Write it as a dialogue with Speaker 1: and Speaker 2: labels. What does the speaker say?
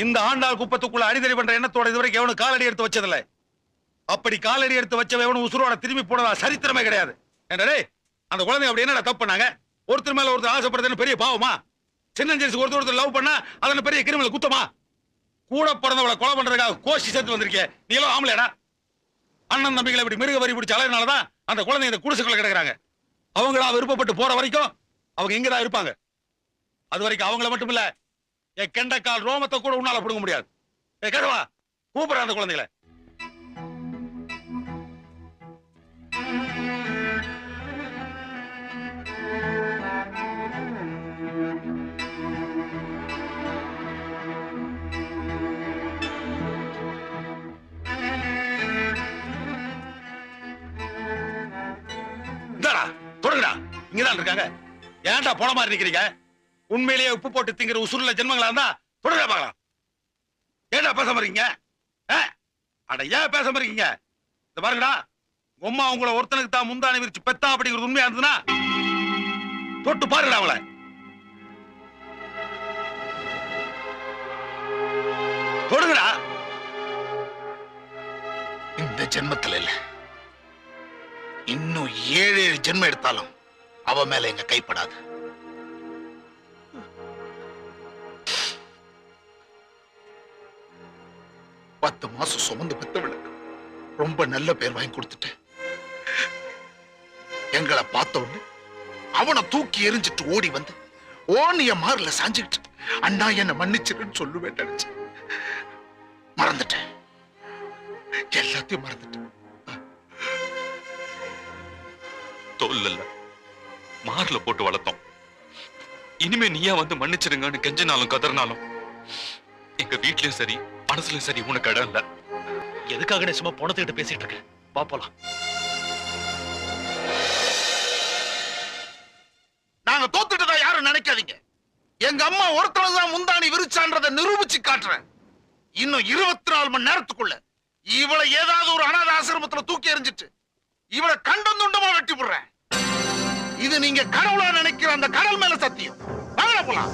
Speaker 1: இந்த ஆண்டாள் குப்பத்துக்குள்ள அடிதடி பண்ற எண்ணத்தோட இதுவரைக்கும் எவனும் காலடி எடுத்து வச்சதில்லை. அப்படி காலடி எடுத்து வச்சவன் எவனும் உசுரோட திரும்பி போனதா சரித்திரமே கிடையாது. என்னடே அந்த குழந்தை அப்படி என்னடா தப்பு பண்ணாங்க? ஒருத்தர் மேல ஒருத்தர் ஆசைப்படுறதுன்னு பெரிய பாவமா? சின்னஞ்சிறுசுக்கு ஒருத்தர் லவ் பண்ணா அதன பெரிய கிரிமினல் குத்தமா? கூட பிறந்தவளை கொலை பண்றதுக்காக கோஷி சேர்த்து வந்திருக்கே, நீ எல்லாம் ஆம்பளைடா? அண்ணன் தம்பிகளை இப்படி மிருக வரி பிடிச்ச அலையினாலதான் அந்த குழந்தை இந்த குடிசுக்குள்ள கிடக்குறாங்க. அவங்களா விருப்பப்பட்டு போற வரைக்கும் அவங்க இங்கதான் இருப்பாங்க. அது வரைக்கும் அவங்கள மட்டும் இல்ல, என் கெண்டக்கால் ரோமத்தை கூட உன்னால பிடுங்க முடியாது. கேட்கவா கூப்பிடுற அந்த குழந்தைகளை. தொடங்கடா, இங்கதான் இருக்காங்க. ஏன்டா போன மாதிரி நிக்கிறீங்க? உண்மையிலேயே உப்பு போட்டு திங்கிற உசுருல ஜென்மங்களா இருந்தா தொடங்க பார்க்கலாம். ஏன்டா பேசாம இருக்கீங்க? அட ஏன் பேசாம இருக்கீங்க? இந்த பாருங்கடா, உம்மா உங்களை ஒருத்தனுக்கு தான் முந்தானி விரிச்சு பெத்தா அப்படிங்கிறது உண்மையா இருந்ததுன்னா தொட்டு பாருடா அவளை. தொடுங்கடா.
Speaker 2: இந்த ஜென்மத்தில் இல்ல, இன்னும் 7 ஜென்மம் எடுத்தாலும் அவ மேல எங்க கைப்படாது. பத்து மாசம் சுமந்து பெத்தவளுக்கு ரொம்ப நல்ல பேர் வாங்கி கொடுத்துட்டு எங்களை பார்த்த உடனே அவனை தூக்கி எரிஞ்சிட்டு ஓடி வந்து ஓனிய மாறுல சாஞ்சுக்கிட்டு அண்ணா என்ன மன்னிச்சிருன்னு சொல்லுவேன் நினைச்சு மறந்துட்டேன். எல்லாத்தையும் மறந்துட்டேன்.
Speaker 3: தோல்ல மார்ல போட்டு வளர்த்தோம். இனிமே நீயா வந்து மன்னிச்சிருங்கன்னு கெஞ்சினாலும் கதறினாலும் எங்க வீட்லயும் சரி மனசுலயும் சரி உனக்கு இடம் இல்ல.
Speaker 4: எதுக்காக சும்மா போனதுகிட்ட பேசிட்டு இருக்க? பாப்பலாம்.
Speaker 2: நாங்க தோத்துட்டதா யாரும் நினைக்காதீங்க. எங்க அம்மா ஒருத்தனதான் முந்தாணி விரிச்சான்றதை நிரூபிச்சு காட்டுறேன். இன்னும் 24 மணி நேரத்துக்குள்ள இவளை ஏதாவது ஒரு அனாதை ஆசிரமத்துல தூக்கி எறிஞ்சிட்டு இவளை கண்டம் துண்டமா வெட்டி போடுறேன். இது நீங்க கடவுளா நினைக்கிற அந்த கடல் மேல சத்தியம். வாங்க போலாம்.